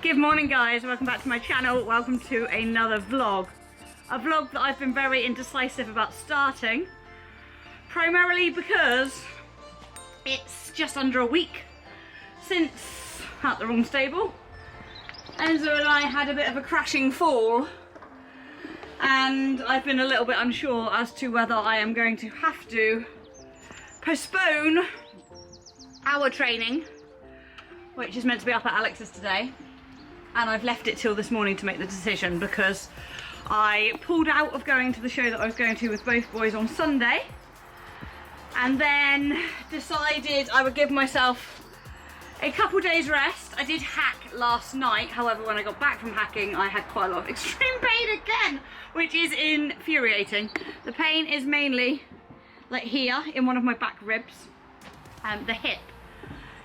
Good morning guys, welcome back to my channel. Welcome to another vlog. A vlog that I've been very indecisive about starting, primarily because it's just under a week since at the wrong stable. Enzo and I had a bit of a crashing fall and I've been a little bit unsure as to whether I am going to have to postpone our training, which is meant to be up at Alex's today. And I've left it till this morning to make the decision because I pulled out of going to the show that I was going to with both boys on Sunday and then decided I would give myself a couple days rest. I did hack last night, however when I got back from hacking I had quite a lot of extreme pain again, which is infuriating. The pain is mainly like here in one of my back ribs, and the hip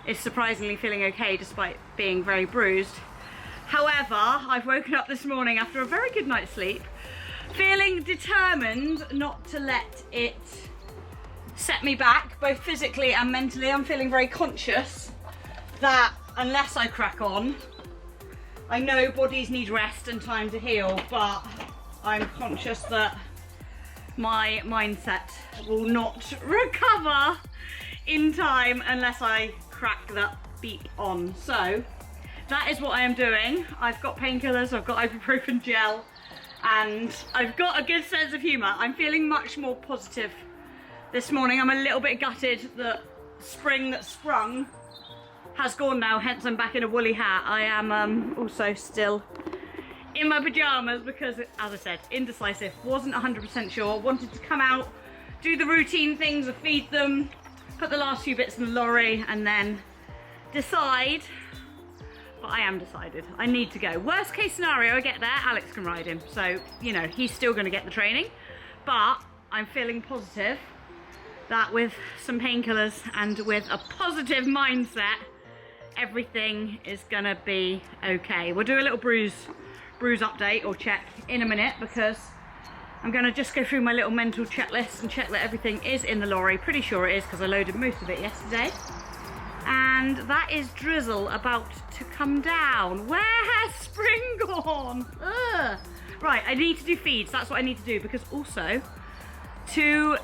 is surprisingly feeling okay despite being very bruised. However, I've woken up this morning after a very good night's sleep, feeling determined not to let it set me back, both physically and mentally. I'm feeling very conscious that unless I crack on, I know bodies need rest and time to heal, but I'm conscious that my mindset will not recover in time unless I crack that beep on. So that is what I am doing. I've got painkillers, I've got ibuprofen gel, and I've got a good sense of humour. I'm feeling much more positive this morning. I'm a little bit gutted that spring that sprung has gone now, hence I'm back in a woolly hat. I am also still in my pyjamas because, as I said, indecisive, wasn't 100% sure, wanted to come out, do the routine things of feed them, put the last few bits in the lorry and then decide. But I am decided. I need to go. Worst case scenario, I get there, Alex can ride him. So, you know, he's still going to get the training. But I'm feeling positive that with some painkillers and with a positive mindset, everything is going to be okay. We'll do a little bruise update or check in a minute because I'm going to just go through my little mental checklist and check that everything is in the lorry. Pretty sure it is because I loaded most of it yesterday. And that is drizzle about to come down. Where has spring gone? Ugh. Right, I need to do feeds. That's what I need to do because also to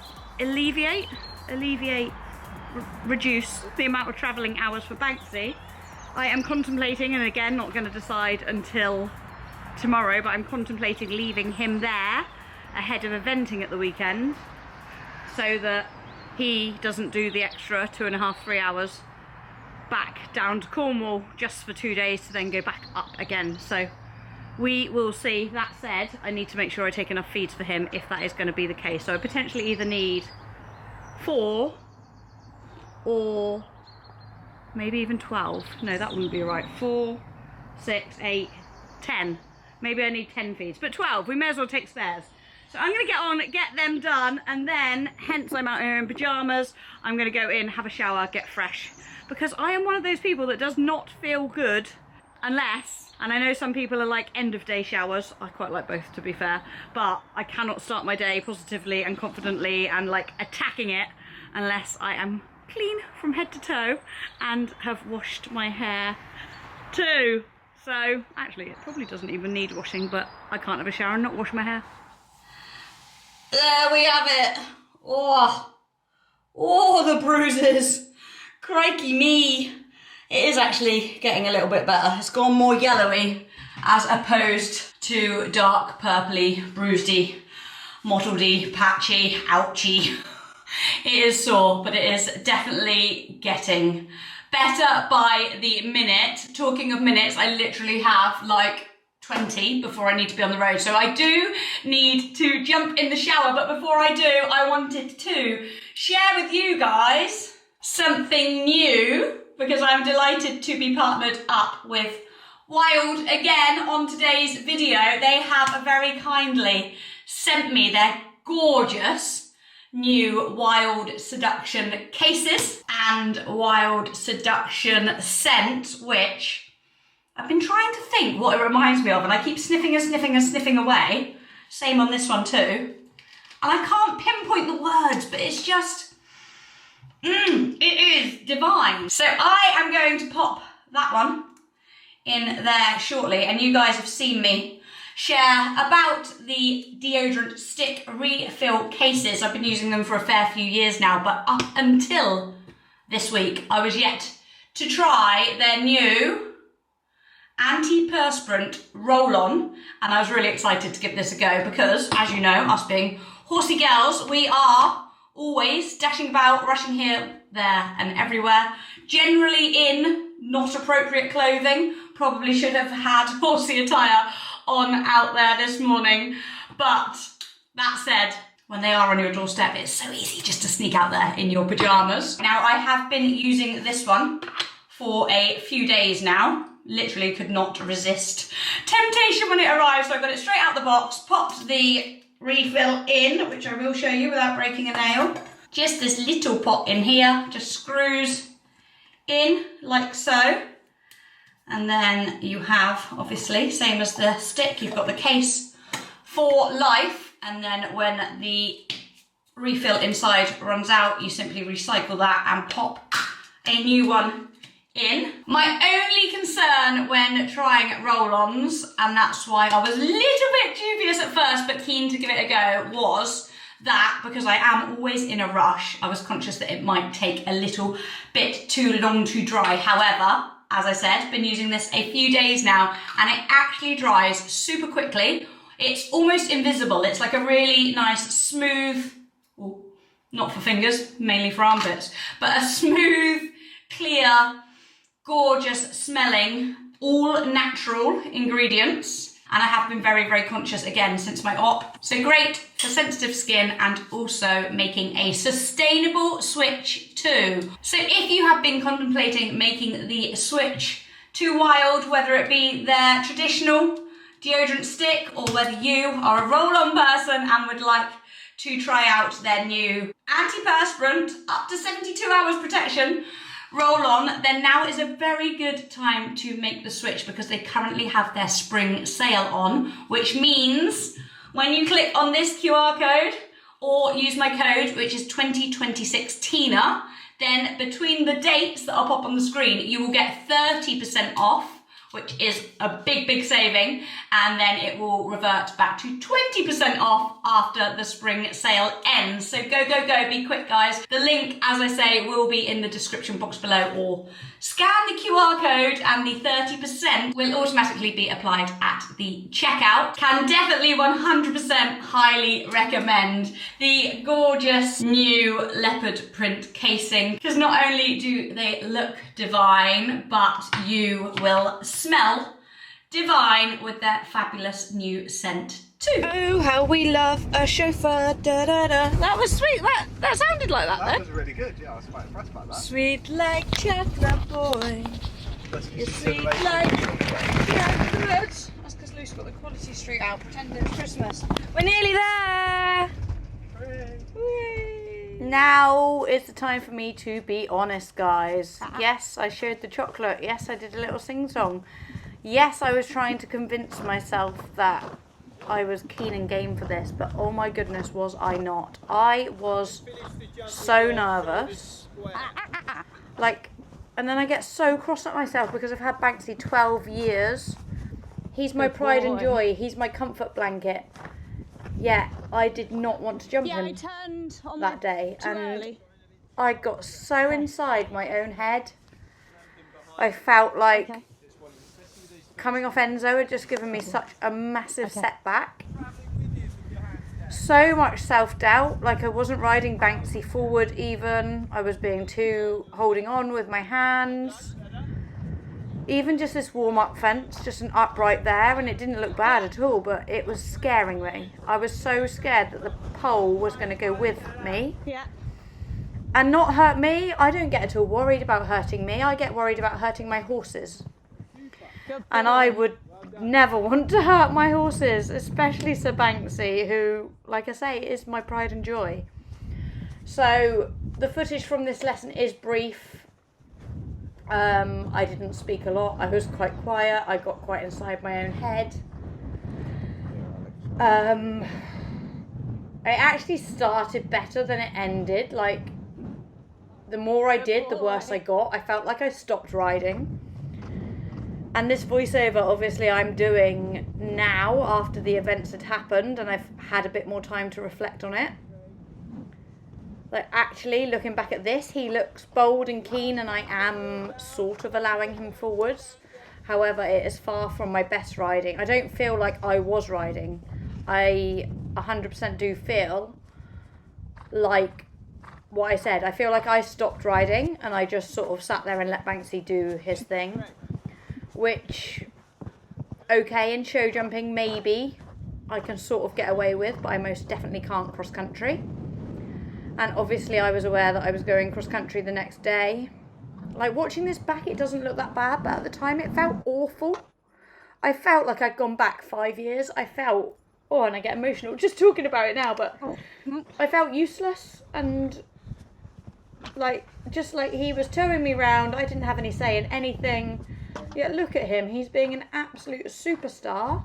reduce the amount of travelling hours for Banksy, I am contemplating, and again not going to decide until tomorrow, but I'm contemplating leaving him there ahead of eventing at the weekend so that he doesn't do the extra 2.5–3 hours back down to Cornwall just for 2 days to then go back up again. So we will see. That said, I need to make sure I take enough feeds for him if that is going to be the case. So I potentially either need 4 or maybe even 12. No, that wouldn't be right. 4, 6, 8, 10. Maybe I need 10 feeds, but 12. We may as well take spares. So I'm going to get on, get them done, and then, hence I'm out here in pyjamas, I'm going to go in, have a shower, get fresh. Because I am one of those people that does not feel good unless, and I know some people are like end of day showers, I quite like both to be fair, but I cannot start my day positively and confidently and like attacking it unless I am clean from head to toe and have washed my hair too. So actually it probably doesn't even need washing, but I can't have a shower and not wash my hair. There we have it. Oh, the bruises. Crikey me. It is actually getting a little bit better. It's gone more yellowy as opposed to dark purpley, bruisedy, mottledy, patchy, ouchy. It is sore, but it is definitely getting better by the minute. Talking of minutes, I literally have like 20 before I need to be on the road. So I do need to jump in the shower, but before I do, I wanted to share with you guys something new because I'm delighted to be partnered up with Wild again on today's video. They have very kindly sent me their gorgeous new Wild Seduction cases and Wild Seduction scent, which I've been trying to think what it reminds me of, and I keep sniffing away. Same on this one too. And I can't pinpoint the words, but it's just, it is divine. So I am going to pop that one in there shortly, and you guys have seen me share about the deodorant stick refill cases. I've been using them for a fair few years now, but up until this week, I was yet to try their new antiperspirant roll-on, and I was really excited to give this a go because, as you know, us being horsey girls, we are always dashing about, rushing here, there and everywhere, generally in not appropriate clothing. Probably should have had horsey attire on out there this morning, but that said, when they are on your doorstep, it's so easy just to sneak out there in your pajamas. Now, I have been using this one for a few days now. Literally could not resist temptation when it arrived, so I got it straight out the box, popped the refill in, which I will show you without breaking a nail. Just this little pot in here, just screws in like so. And then you have, obviously, same as the stick, you've got the case for life. And then when the refill inside runs out, you simply recycle that and pop a new one in. My only concern when trying roll-ons, and that's why I was a little bit dubious at first, but keen to give it a go, was that because I am always in a rush, I was conscious that it might take a little bit too long to dry. However, as I said, been using this a few days now, and it actually dries super quickly. It's almost invisible. It's like a really nice, smooth, well, not for fingers, mainly for armpits, but a smooth, clear, gorgeous smelling, all natural ingredients. And I have been very, very conscious again since my op. So great for sensitive skin and also making a sustainable switch too. So if you have been contemplating making the switch to Wild, whether it be their traditional deodorant stick or whether you are a roll-on person and would like to try out their new antiperspirant, up to 72 hours protection, roll-on, then now is a very good time to make the switch because they currently have their spring sale on, which means when you click on this QR code or use my code, which is 2026TINA, then between the dates that I'll pop on the screen, you will get 30% off, which is a big, big saving, and then it will revert back to 20% off after the spring sale ends. So go, go, go, be quick, guys. The link, as I say, will be in the description box below, or scan the QR code and the 30% will automatically be applied at the checkout. Can definitely 100% highly recommend the gorgeous new leopard print casing, because not only do they look divine, but you will smell divine with their fabulous new scent too. Oh, how we love a chauffeur, da da da. That was sweet, that sounded like that then. That was really good, yeah, I was quite impressed by that. Sweet like chocolate boy, you're sweet like chocolate. That's because Luce got the Quality Street out pretending it's Christmas. We're nearly there! Whee. Now is the time for me to be honest, guys. Yes, I showed the chocolate. Yes, I did a little sing-song. Yes, I was trying to convince myself that I was keen and game for this, but oh my goodness, was I not. I was so nervous. Like, and then I get so cross at myself because I've had Banksy 12 years. He's my pride and joy. He's my comfort blanket. Yeah, I did not want to jump him I turned on that day. too And early. I got so inside my own head. I felt like coming off Enzo had just given me such a massive setback. So much self-doubt, like I wasn't riding Banksy forward even. I was being too holding on with my hands. Even just this warm-up fence, just an upright there, and it didn't look bad at all, but it was scaring me. I was so scared that the pole was going to go with me. Yeah. And not hurt me. I don't get at all worried about hurting me. I get worried about hurting my horses. And I would never want to hurt my horses, especially Sir Banksy, who, like I say, is my pride and joy. So the footage from this lesson is brief. I didn't speak a lot. I was quite quiet. I got quite inside my own head. It actually started better than it ended. Like, the more I did, the worse I got. I felt like I stopped riding. And this voiceover, obviously, I'm doing now after the events had happened and I've had a bit more time to reflect on it. Like, actually, looking back at this, he looks bold and keen and I am sort of allowing him forwards. However, it is far from my best riding. I don't feel like I was riding. I 100% do feel like what I said. I feel like I stopped riding and I just sort of sat there and let Banksy do his thing. Which, okay, in show jumping, maybe I can sort of get away with, but I most definitely can't cross country. And obviously I was aware that I was going cross country the next day. Like, watching this back, it doesn't look that bad, but at the time it felt awful. I felt like I'd gone back 5 years. I felt, oh, and I get emotional just talking about it now, but I felt useless and like, just like he was towing me round. I didn't have any say in anything. Yet look at him, he's being an absolute superstar.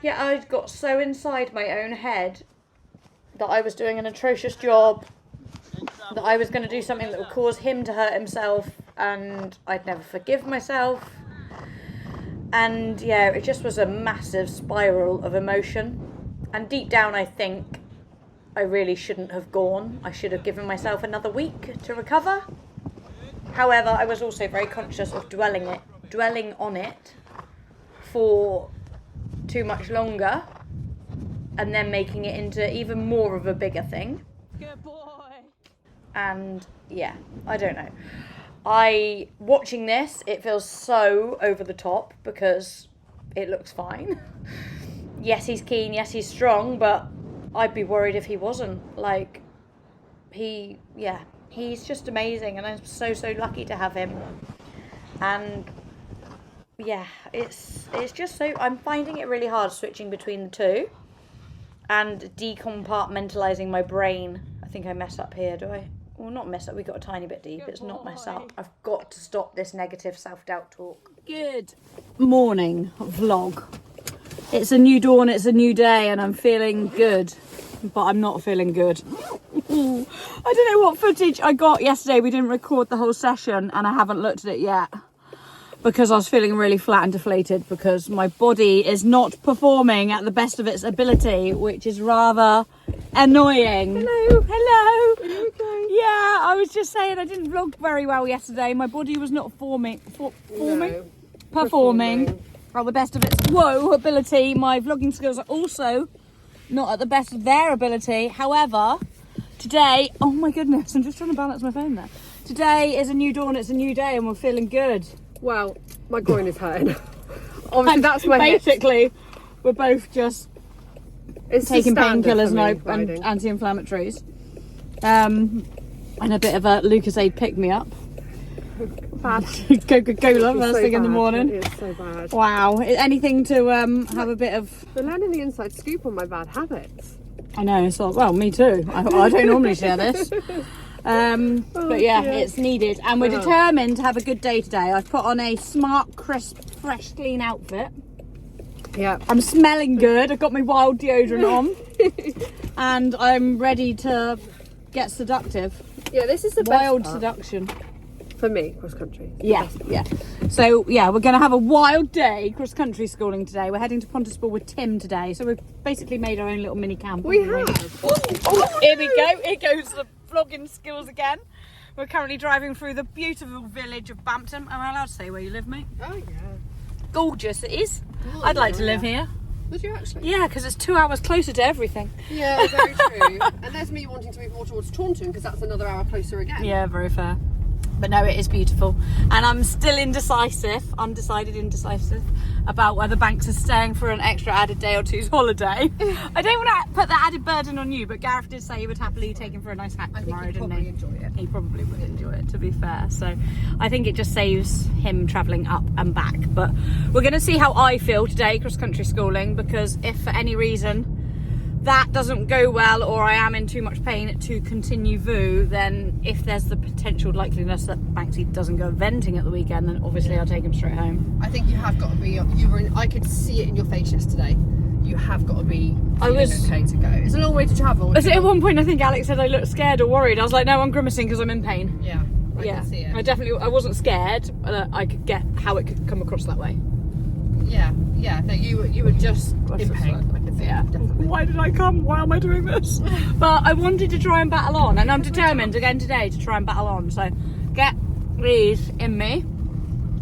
Yet I'd got so inside my own head that I was doing an atrocious job, that I was going to do something that would cause him to hurt himself, and I'd never forgive myself. And yeah, it just was a massive spiral of emotion. And deep down I think I really shouldn't have gone. I should have given myself another week to recover. However, I was also very conscious of dwelling on it for too much longer and then making it into even more of a bigger thing. Good boy. And yeah, I don't know. Watching this, it feels so over the top because it looks fine. Yes, he's keen, yes, he's strong, but I'd be worried if he wasn't. Like, he's just amazing and I'm so lucky to have him. And yeah, it's just so, I'm finding it really hard switching between the two and decompartmentalizing my brain. I think I mess up here, do I? Well, not mess up, we got a tiny bit deep. It's not mess up. I've got to stop this negative self-doubt talk. Good morning vlog. It's a new dawn, it's a new day, and I'm feeling good, but I'm not feeling good. I don't know what footage I got yesterday. We didn't record the whole session and I haven't looked at it yet because I was feeling really flat and deflated because my body is not performing at the best of its ability, which is rather annoying. Hello. Are you okay? Yeah, I was just saying I didn't vlog very well yesterday. My body was not performing at the best of its ability. My vlogging skills are also not at the best of their ability. However, today, oh my goodness, I'm just trying to balance my phone there. Today is a new dawn, it's a new day, and we're feeling good. Well, my groin is hurting. Obviously, that's my hip. Basically, we're both just It's taking the standard painkillers for me, and riding. anti-inflammatories. And a bit of a Lucasade pick-me-up. Bad. Coca-Cola It's first so thing in the bad. morning. It's so bad. Wow. Anything to have a bit of... We're learning the inside scoop on my bad habits. I know, so, well, me too. I don't normally share this. But yeah, dear. it's needed. And we're determined to have a good day today. I've put on a smart, crisp, fresh, clean outfit. Yeah. I'm smelling good. I've got my wild deodorant on. And I'm ready to get seductive. Yeah, this is the Wild best part seduction. for me, cross country. Yeah. So yeah, we're going to have a wild day cross country schooling today. We're heading to Pontypool with Tim today. So we've basically made our own little mini camp. We haven't have. Oh, here we go. Here goes the vlogging skills again. We're currently driving through the beautiful village of Bampton. Am I allowed to say where you live, mate? Oh, yeah. Gorgeous it is. I'd like to live here. Would you actually? Yeah, because it's 2 hours closer to everything. Yeah, very true. And there's me wanting to move more towards Taunton because that's another hour closer again. Yeah, very fair. But no, it is beautiful. And I'm still indecisive about whether Banks is staying for an extra added day or two's holiday. I don't want to put that added burden on you, but Gareth did say he would happily take him for a nice hack tomorrow, didn't he? enjoy it. He probably would enjoy it, to be fair. So I think it just saves him travelling up and back. But we're going to see how I feel today cross-country schooling, because if for any reason that doesn't go well or I am in too much pain to continue VU, then if there's the potential likeliness that Banksy doesn't go venting at the weekend, then obviously I'll take him straight home. I think you have got to be. I could see it in your face yesterday. You have got to be okay to go. It's a long way to travel. At one point I think Alex said I looked scared or worried. I was like, no, I'm grimacing because I'm in pain. Yeah. Yeah, can see it. I wasn't scared, but I could get how it could come across that way. Yeah. No, you were just in pain. I can see Yeah. it, definitely. Why did I come? Why am I doing this? But I wanted to try and battle on, and I'm determined again today to try and battle on. So get these in me.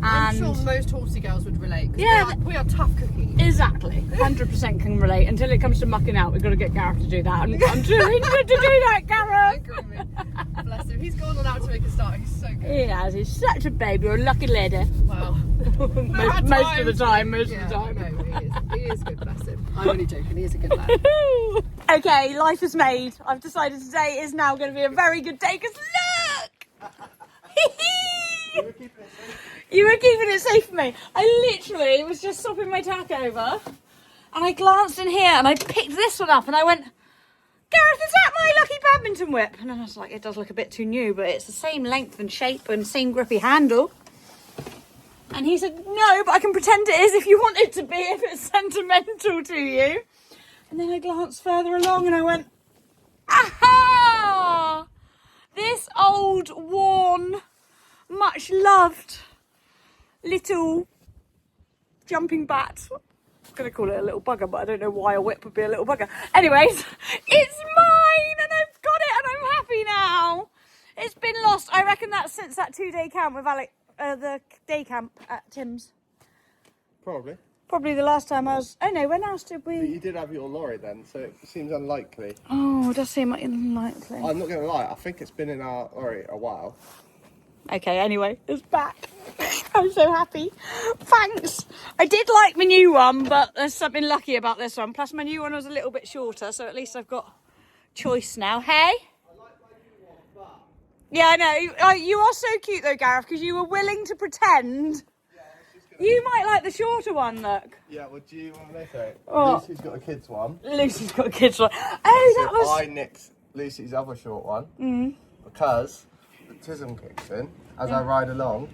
I'm And sure most horsey girls would relate. 'Cause Yeah. we are tough cookies. exactly, 100% can relate. Until it comes to mucking out, we've got to get Gareth to do that. And I'm too injured to do that, Gareth. Bless him. He's gone on out to make a start. He's so good. He has. He's such a baby. You're a lucky lady. Wow. most of the time. Most of the time. No, he is good. Bless him. I'm only joking. He is a good lad. Okay, life is made. I've decided today is now going to be a very good day because look! You were keeping it safe for me. I literally was just swapping my tack over and I glanced in here and I picked this one up and I went, Gareth, is that my lucky badminton whip? And then I was like, it does look a bit too new, but it's the same length and shape and same grippy handle. And he said, no, but I can pretend it is if you want it to be, if it's sentimental to you. And then I glanced further along and I went, aha! This old, worn, much loved little jumping bat. I'm going to call it a little bugger, but I don't know why a whip would be a little bugger. Anyways, it's mine and I've got it and I'm happy now. It's been lost. I reckon that's since that 2-day camp with Alec, the day camp at Tim's. Probably the last time I was... Oh no, when else did we... But you did have your lorry then, so it seems unlikely. Oh, it does seem unlikely. I'm not going to lie, I think it's been in our lorry a while. Okay, anyway, it's back. I'm so happy. Thanks. I did like my new one, but there's something lucky about this one. Plus my new one was a little bit shorter, so at least I've got choice now. Hey? Yeah, I know. You are so cute though, Gareth, because you were willing to pretend. You might like the shorter one, look. Yeah, well, do you want to know something? Oh. Lucy's got a kid's one. Lucy's got a kid's one. Oh, that So was... I nicked Lucy's other short one because the tism kicks in as I ride along,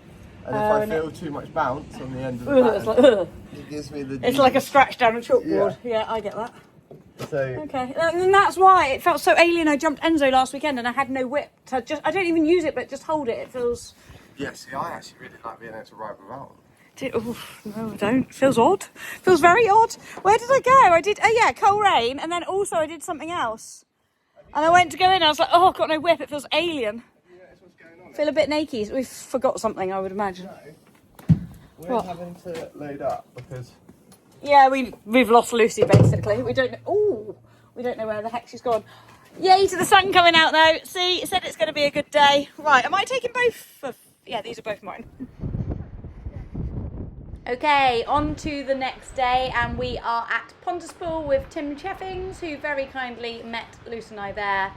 and if I feel too much bounce on the end of the It's pattern, like, it gives me the... it's like a scratch down a chalkboard. Yeah, I get that. So, Okay, and that's why it felt so alien. I jumped Enzo last weekend and I had no whip. I don't even use it, but just hold it. It feels... yeah, see, I actually really like being able to ride without them. No, I don't. Feels odd. Feels very odd. Where did I go? I did, oh yeah, Coleraine, and then also I did something else. And I went to go in, I was like, oh, I've got no whip. It feels alien. Feel a bit naked. We forgot something, I would imagine. No, we're What? having to load up because... Yeah, we've lost Lucy basically. We don't know where the heck she's gone. Yay to the sun coming out though. See, it said it's going to be a good day. Right, am I taking both? Yeah, these are both mine. Okay, on to the next day, and we are at Pontypool with Tim Cheffings, who very kindly met Luce and I there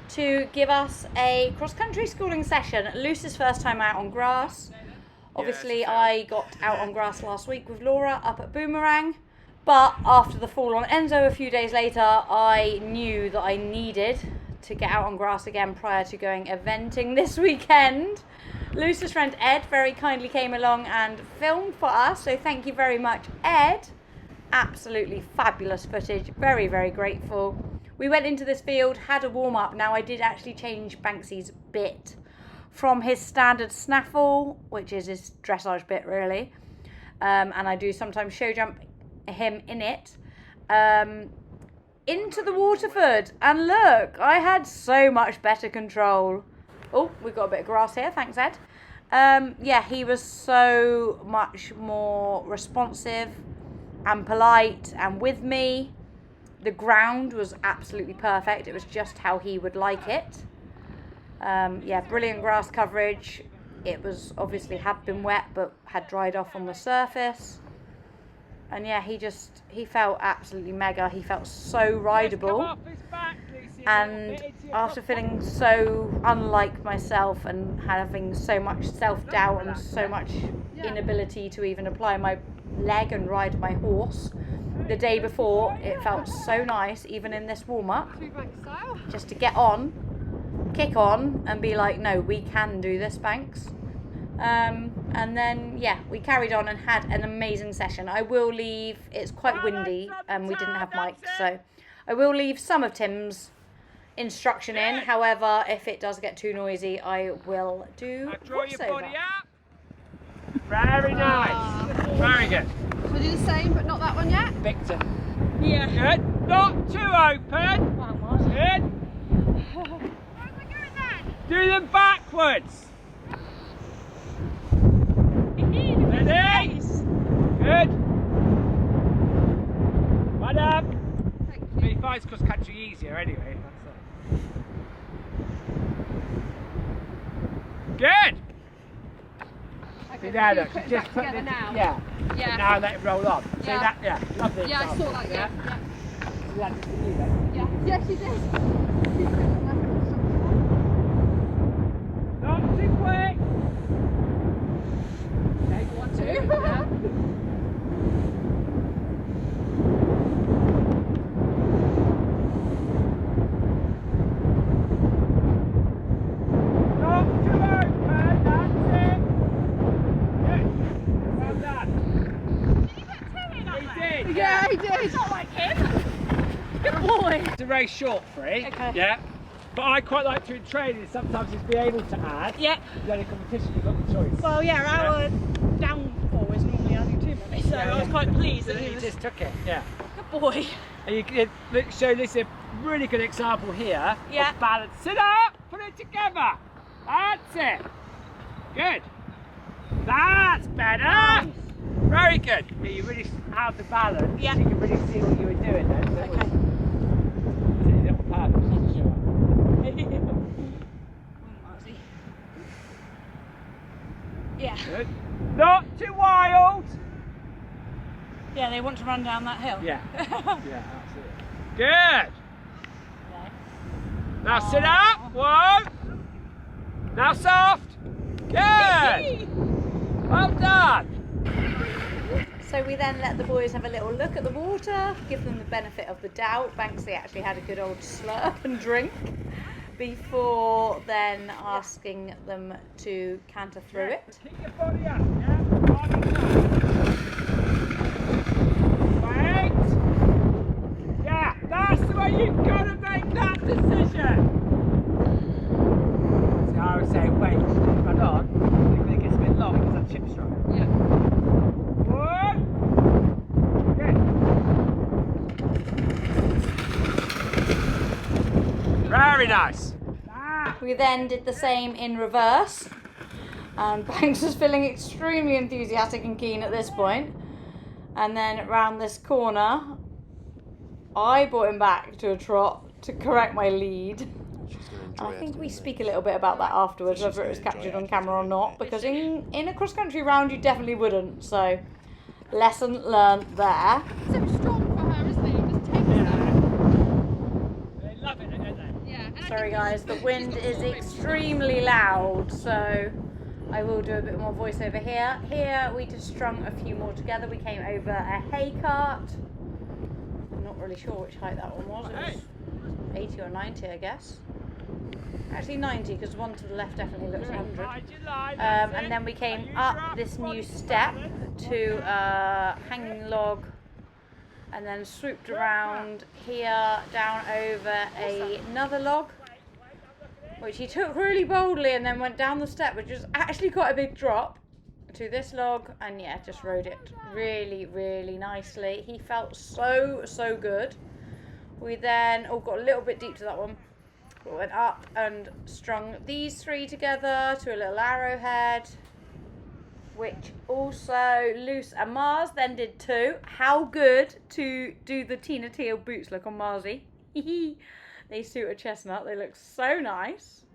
to give us a cross-country schooling session. Luce's first time out on grass. Obviously, I got out on grass last week with Laura up at Boomerang, but after the fall on Enzo a few days later, I knew that I needed to get out on grass again prior to going eventing this weekend. Luce's friend Ed very kindly came along and filmed for us, so thank you very much, Ed. Absolutely fabulous footage, very, very grateful. We went into this field, had a warm-up. Now I did actually change Banksy's bit from his standard snaffle, which is his dressage bit really, and I do sometimes show jump him in it, into the Waterford, and look, I had so much better control. Oh, we've got a bit of grass here, thanks Ed. Yeah, he was so much more responsive and polite and with me. The ground was absolutely perfect. It was just how he would like it. Yeah, brilliant grass coverage. It was obviously had been wet but had dried off on the surface. And yeah, he felt absolutely mega. He felt so rideable. And after feeling so unlike myself and having so much self-doubt and so much inability to even apply my leg and ride my horse, the day before it felt so nice, even in this warm-up, just to get on, kick on and be like, no, we can do this, Banks. And then yeah, we carried on and had an amazing session. I will leave, it's quite windy and we didn't have mics, so I will leave some of Tim's instruction in. However, if it does get too noisy, I will do Draw your voiceover. body up. Very nice. Very good. Shall we do the same, but not that one yet? Victor. Yeah. Good. Not too open. Good. Do them backwards. Ready? Good. One up. But he finds cross country easier anyway. Good. Okay, See there, so you look. put it Just back put together the, now. yeah. Yeah. Now let it roll on. See Yeah. that? Yeah. Lovely. Yeah, I example. saw that. Yeah. See that just for you then? Yeah. Yeah, she did. Not too quick. Okay, 1, 2. Yeah. Not too open. That's it. Good. Well done. He did. Yeah, he did. Good boy. It's a very short free. Okay. Yeah. But I quite like to in training sometimes is be able to add. Yeah. If you're in a competition, you've got the choice. Well, yeah, our downfall is normally adding too many, so I was quite pleased that he he was just took it. Yeah. good boy. And you can show this a really good example here. Yeah. Of balance. Sit up. Put it together. That's it. Good. That's better. Nice. Very good. Yeah, you really have the balance. Yeah. You can really see what you were doing then. So Okay. it's on purpose, I'm sure. Yeah. Good. Not too wild. Yeah, they want to run down that hill. Yeah. Yeah, absolutely. Good. Now sit up. 1. Now soft. Good. Well done. So we then let the boys have a little look at the water, give them the benefit of the doubt. Banksy actually had a good old slurp and drink before then asking them to canter through it. Keep your body up, yeah? Wait. Yeah, that's the way you've got to make that decision. So I was saying, wait, run on. When it gets a bit long, because that chip strong. Yeah. 1. Good. Very nice. We then did the same in reverse, and Banks was feeling extremely enthusiastic and keen at this point. And then around this corner, I brought him back to a trot to correct my lead. I think we speak a little bit about that afterwards, whether it was captured on camera or not, because in a cross-country round you definitely wouldn't, so lesson learned there. So strong for her, isn't it? Just take it out. They love it, don't they? Yeah. And I Sorry think guys, the wind is extremely loud, so I will do a bit more voiceover here. Here we just strung a few more together. We came over a hay cart. I'm not really sure which height that one was. It was 80 or 90, I guess. Actually 90, because the one to the left definitely looks 100. And then we came up this new step to a hanging log, and then swooped around here down over another log, which he took really boldly, and then went down the step, which was actually quite a big drop, to this log, and yeah, just rode it really, really nicely. He felt so good. We then got a little bit deep to that one. We went up and strung these 3 together to a little arrowhead, which also Luce and Mars then did too. How good to do the Tina Teal boots look on Marzi. They suit a chestnut, they look so nice.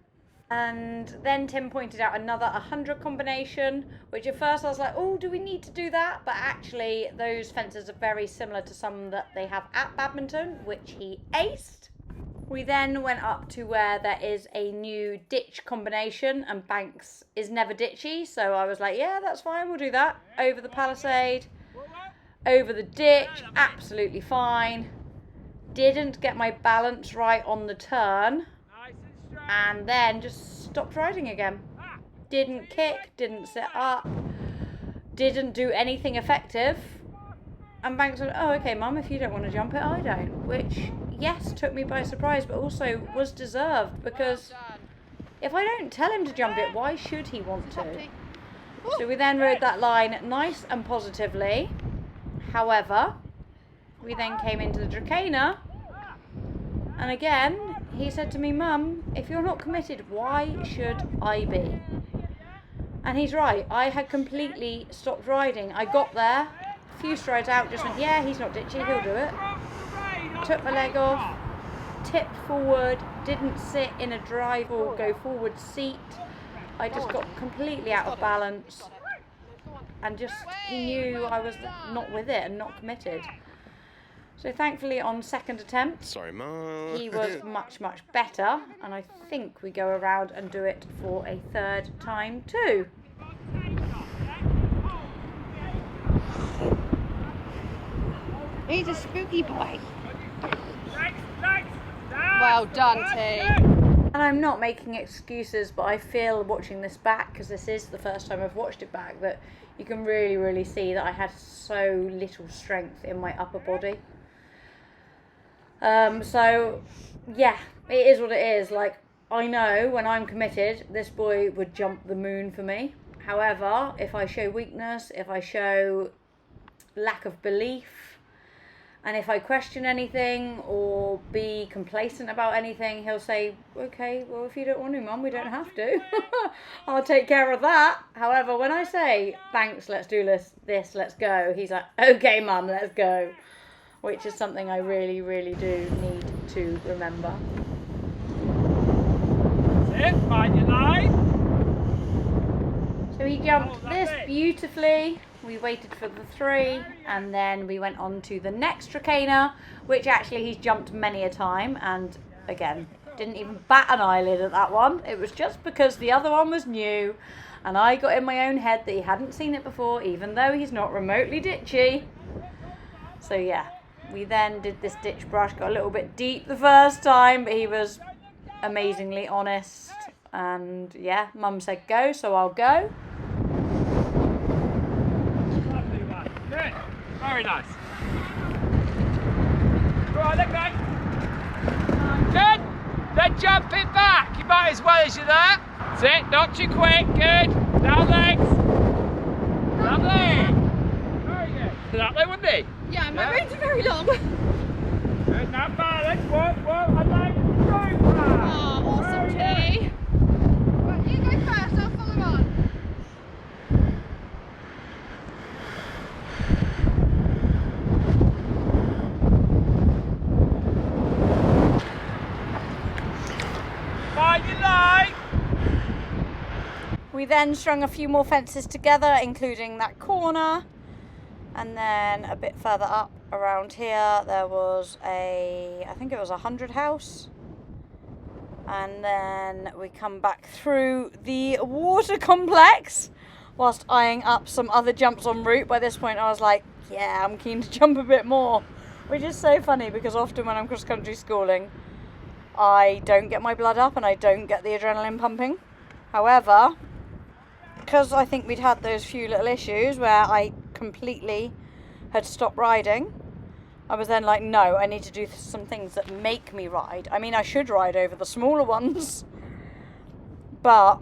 And then Tim pointed out another 100 combination, which at first I was like, oh, do we need to do that? But actually those fences are very similar to some that they have at badminton, which he aced. We then went up to where there is a new ditch combination, and Banks is never ditchy, so I was like, yeah, that's fine, we'll do that. Over the palisade, over the ditch, absolutely fine. Didn't get my balance right on the turn, and then just stopped riding again. Didn't kick, didn't sit up, didn't do anything effective. And Banks went, oh, okay, Mum, if you don't want to jump it, I don't. Which, yes, took me by surprise, but also was deserved, because if I don't tell him to jump it, why should he want to? So we then rode that line nice and positively. However, we then came into the Dracana, and again, he said to me, Mum, if you're not committed, why should I be? And he's right. I had completely stopped riding. I got there, a few strides out, just went, yeah, he's not ditchy, he'll do it. Took my leg off, tipped forward, didn't sit in a drive or go forward seat. I just got completely out of balance, and just, he knew I was not with it and not committed. So thankfully on second attempt, Sorry, Mum. he was much, much better, and I think we go around and do it for a third time too. He's a spooky boy. Well done, T. And I'm not making excuses, but I feel watching this back, because this is the first time I've watched it back, that you can really, really see that I had so little strength in my upper body. So yeah, it is what it is. Like, I know when I'm committed, this boy would jump the moon for me. However, if I show weakness, if I show lack of belief, and if I question anything or be complacent about anything, he'll say, okay, well, if you don't want to, Mum, we don't have to. I'll take care of that. However, when I say, thanks, let's do this, let's go, he's like, okay, Mum, let's go. Which is something I really, really do need to remember. That's it, find your line. So he jumped this beautifully. We waited for the 3, and then we went on to the next Dracana, which actually he's jumped many a time, and again, didn't even bat an eyelid at that one. It was just because the other one was new, and I got in my own head that he hadn't seen it before, even though he's not remotely ditchy. So yeah. We then did this ditch brush, got a little bit deep the first time, but he was amazingly honest. And yeah, Mum said go, so I'll go. Lovely one. Good. Very nice. Right, let go. Good. Then jump it back. You might as well as you're there. That's it. Not too quick. Good. Down legs. Lovely. Very good. That way, wouldn't he? Yeah, my reins are very long. Good. Now balance. Walk. And like right back. Oh, awesome, T. Right, you go first, I'll follow on. Find your line. We then strung a few more fences together, including that corner. And then a bit further up around here, there was I think it was a 100 house. And then we come back through the water complex whilst eyeing up some other jumps en route. By this point, I was like, yeah, I'm keen to jump a bit more. Which is so funny, because often when I'm cross-country schooling, I don't get my blood up and I don't get the adrenaline pumping. However, because I think we'd had those few little issues where I completely had stopped riding, I was then like, no, I need to do some things that make me ride. I mean, I should ride over the smaller ones, but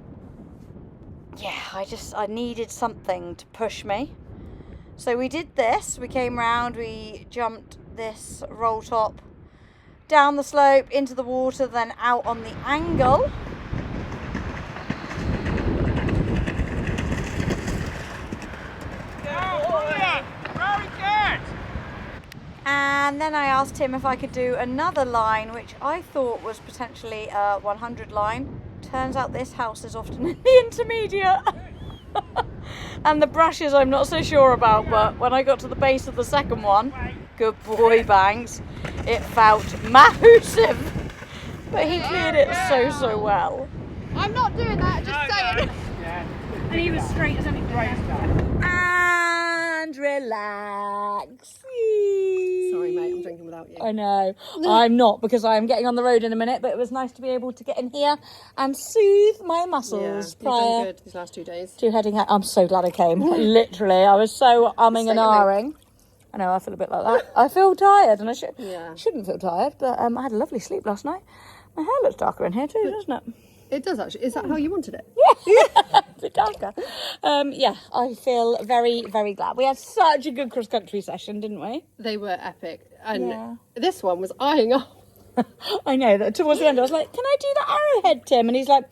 yeah, I needed something to push me. So we did this. We came round, we jumped this roll top down the slope into the water, then out on the angle. And then I asked him if I could do another line, which I thought was potentially a 100 line. Turns out this house is often in the intermediate. And the brushes I'm not so sure about, but when I got to the base of the second one, good boy Banks, it felt massive. But he cleared it so well. I'm not doing that, just saying. Yeah. And he was straight as anything. And relax. Sorry, mate, I'm drinking without you. I know. I'm not, because I'm getting on the road in a minute, but it was nice to be able to get in here and soothe my muscles You've done prior good these last 2 days. to heading out. I'm so glad I came. Literally, I was so umming and ahhing. I know, I feel a bit like that. I feel tired, and I Yeah. shouldn't feel tired, but I had a lovely sleep last night. My hair looks darker in here too, doesn't it? It does actually. Is that how you wanted it? A bit darker. Yeah, I feel very, very glad. We had such a good cross-country session, didn't we? They were epic. And Yeah. this one was eyeing up. I know that towards the end I was like, can I do that arrowhead, Tim? And he's like,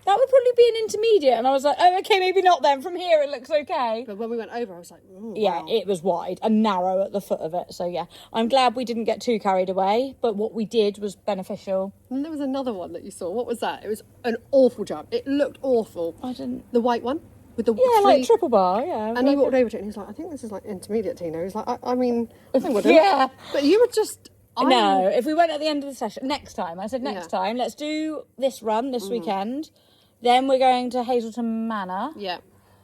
that would probably be an intermediate. And I was like, oh, okay, maybe not then. From here it looks okay. But when we went over, I was like, Yeah, wow. it was wide and narrow at the foot of it. So yeah, I'm glad we didn't get too carried away. But what we did was beneficial. And there was another one that you saw. What was that? It was an awful jump. It looked awful. I didn't... The white one with the Yeah, like triple bar, yeah. And he walked over to it and he's like, I think this is like intermediate, Tina. He's like, I mean, I wouldn't. Yeah. But you were just... No, if we went at the end of the session, next time, I said next Yeah. time, let's do this run this weekend. Then we're going to Hazelton Manor. Yeah.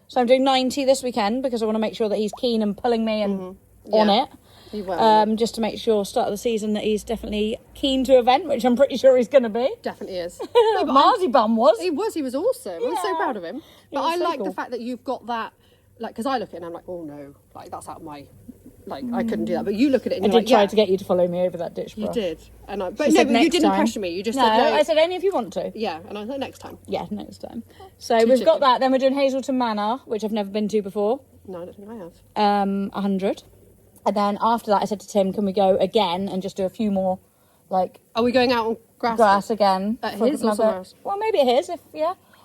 So I'm doing 90 this weekend because I want to make sure that he's keen and pulling me and on Yeah. it. You were. Just to make sure, start of the season, that he's definitely keen to event, which I'm pretty sure he's going to be. Definitely is. Marzi Bum was. He was awesome. I'm so Yeah. proud of him. But was I so like cool. the fact that you've got that, like, because I look at it and I'm like, oh no, like, that's out of my, like, I couldn't do that. But you look at it and I you're did like, try yeah, to get you to follow me over that ditch brush. you did. And I, but She no, said but you next didn't time. pressure me. You just No, said, no. I said only if you want to. Yeah, and I was like, next time. Yeah, next time. So we've got that. Then we're doing Hazelton Manor, which I've never been to before. No, I don't think I have. 100. And then after that, I said to Tim, can we go again and just do a few more, like, Are we going out on grass again? At for his or somewhere else? Well, maybe at his,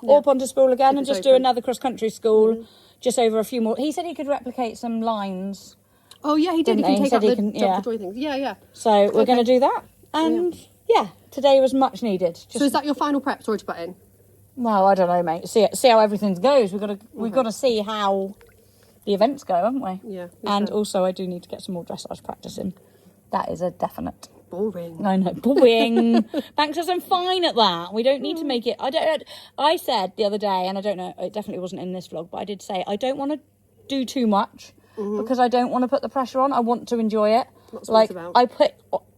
or Pontypool again, and it's just do open. another cross-country school, just over a few more. He said he could replicate some lines. Oh, yeah, he did. He Didn't can he? take up Said he the can- Jump yeah. for Joy things. Yeah, yeah. So we're going to do that. And, yeah, today was much needed. Just, So is that your final prep? Sorry to butt in. well, I don't know, mate. See how everything goes. We've got to see how the events go, haven't we? Yeah. And also, I do need to get some more dressage practice in. That is a definite. Boring. I know, boring. Thanks, I'm fine at that. We don't need to make it. I said the other day, and I don't know, it definitely wasn't in this vlog, but I did say I don't want to do too much because I don't want to put the pressure on. I want to enjoy it. That's what it's about.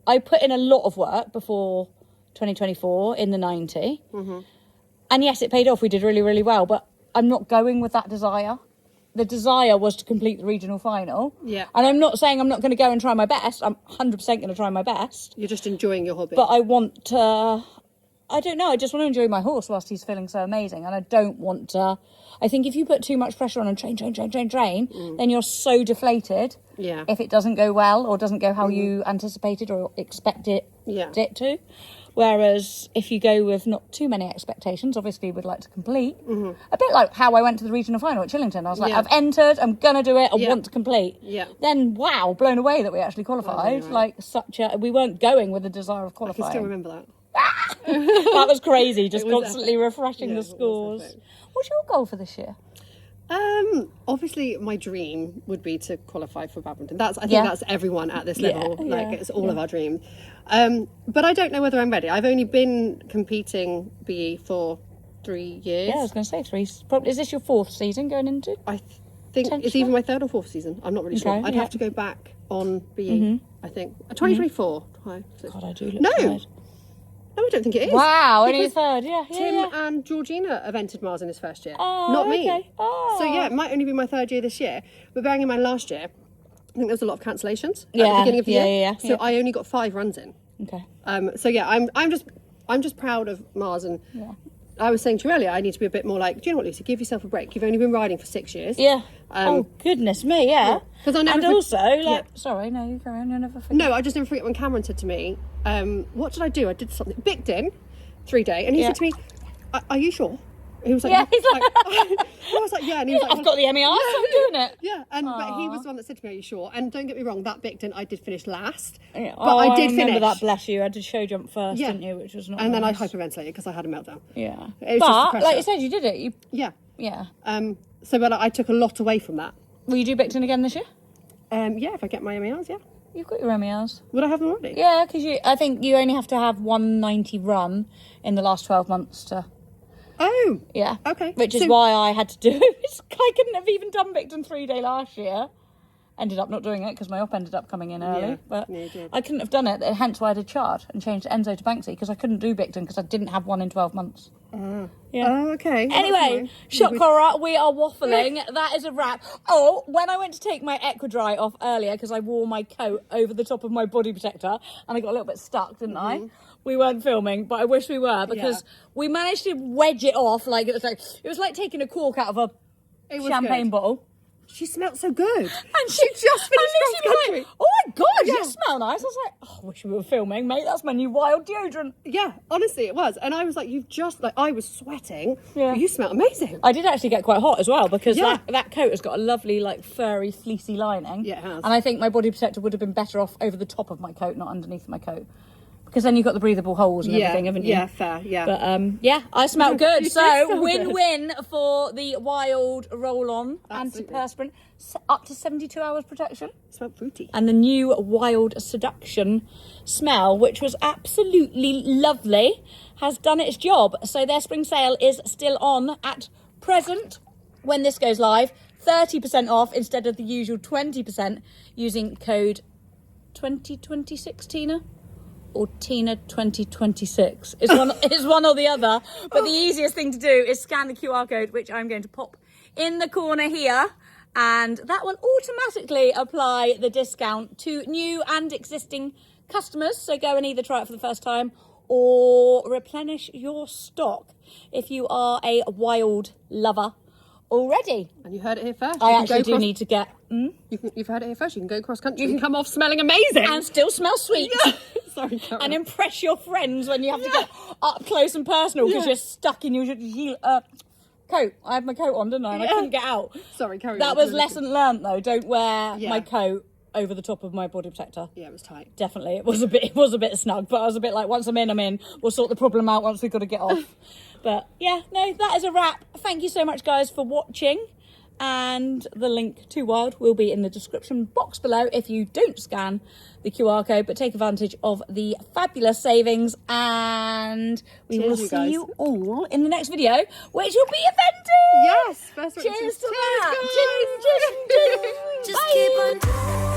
I put in a lot of work before 2024 in the 90, and yes, it paid off. We did really, really well, but I'm not going with that desire. The desire was to complete the regional final. Yeah. And I'm not saying I'm not going to go and try my best. I'm 100% going to try my best. You're just enjoying your hobby. But I want to, I don't know, I just want to enjoy my horse whilst he's feeling so amazing. And I don't want to, I think if you put too much pressure on and train, then you're so deflated. Yeah. If it doesn't go well or doesn't go how you anticipated or expected it to. Whereas if you go with not too many expectations, obviously we'd like to complete. A bit like how I went to the regional final at Chillington. I was like, Yeah. I've entered, I'm going to do it, I Yeah. want to complete. Yeah. Then, wow, blown away that we actually qualified. right. Like we weren't going with the desire of I qualifying. can still remember that. That was crazy, just It was constantly epic. refreshing Yeah, the it was scores. epic. What's your goal for this year? Obviously my dream would be to qualify for badminton. I think Yeah. that's everyone at this Yeah, level. Like yeah, it's all of our dreams. But I don't know whether I'm ready. I've only been competing BE for 3 years. Yeah, I was going to say three. Probably, is this your fourth season going into? I think it's Potentially. either my third or fourth season. I'm not really sure. Okay, I'd yeah. have to go back on BE, I think. 2024. God, I do look No. tired. No, I don't think it is. Wow, only a Because third. Yeah, Tim yeah. and Georgina evented Mars in his first year. Oh, not me. okay. Oh. So yeah, it might only be my third year this year. But bearing in mind last year, I think there was a lot of cancellations at the Yeah, beginning of the yeah, year. yeah, So yeah. I only got 5 runs in. Okay. So yeah, I'm just proud of Mars, and I was saying to you earlier, I need to be a bit more like, do you know what, Lucy? Give yourself a break. You've only been riding for 6 years. Yeah. Oh goodness me, yeah. 'Cause I never and for- also, like, Yeah. sorry, no, you carry on. You'll never forget. No, I just never forget when Cameron said to me, what did I do? I did something. Bicton, 3-day, and he Yeah. said to me, are you sure? He was like, Yeah, he's like- I was like, yeah, and he was like, I've got the MER, so I'm doing it. yeah, but he was the one that said to me, "Are you sure?" And don't get me wrong, that Bicton I did finish last, Yeah. but I did remember finish. that. Bless you. I did show jump first, Yeah. didn't you? Which was not. And then I nice. hyperventilated because I had a meltdown. Yeah. It was just the But pressure. like you said, you did it. You. Yeah. Yeah. So, but I took a lot away from that. Will you do Bicton again this year? Yeah, if I get my MERs, yeah. You've got your MERs. Would I have them already? Yeah, because I think you only have to have 190 run in the last 12 months to. Oh. Yeah. Okay. Which is So- why I had to do it. I couldn't have even done Bicton 3-day last year. Ended up not doing it because my op ended up coming in early. Yeah, But yeah, you did. I couldn't have done it. Hence why I did Chard and changed Enzo to Banksy because I couldn't do Bicton because I didn't have one in 12 months. Yeah. Oh, okay. Anyway, shock horror, we are waffling. That is a wrap. Oh, when I went to take my Equidry off earlier because I wore my coat over the top of my body protector and I got a little bit stuck, didn't I? We weren't filming, but I wish we were because we managed to wedge it off. Like it was like taking a cork out of a champagne bottle. She smelled so good. And she just finished cross country. like, oh my God, you smell nice. I was like, oh, I wish we were filming, mate. That's my new wild deodorant. Yeah, honestly, it was. And I was like, you've just, like, I was sweating. Yeah. But you smell amazing. I did actually get quite hot as well because that coat has got a lovely, like, furry, fleecy lining. Yeah, it has. And I think my body protector would have been better off over the top of my coat, not underneath my coat. Because then you've got the breathable holes and everything, haven't you? Yeah, fair, yeah. But yeah, I smell good. You So do smell win-win for the wild roll-on Absolutely. antiperspirant, up to 72 hours protection. It smelled fruity. And the new Wild Seduction smell, which was absolutely lovely, has done its job. So their spring sale is still on at present. When this goes live, 30% off instead of the usual 20% using code 2026, Tina. Or Tina 2026. It's one or the other. But the easiest thing to do is scan the QR code, which I'm going to pop in the corner here. And that will automatically apply the discount to new and existing customers. So go and either try it for the first time or replenish your stock if you are a wild lover already. And you heard it here first. I actually do need to get... You've heard it here first. You can go cross country and come off smelling amazing. And still smell sweet. Sorry, Karen. And impress your friends when you have to get up close and personal because you're stuck in your coat. I had my coat on, didn't I? And I couldn't get out. Sorry, carry on. That was lesson learnt though. Don't wear my coat over the top of my body protector. Yeah, it was tight. Definitely. It was a bit snug, but I was a bit like, once I'm in. We'll sort the problem out once we've got to get off. But yeah, no, that is a wrap. Thank you so much, guys, for watching. And the link to Wild will be in the description box below if you don't scan the QR code, but take advantage of the fabulous savings. And we will see you all in the next video, which will be eventing. Yes. First Cheers to Cheers, that. guys. Cheers. Just keep on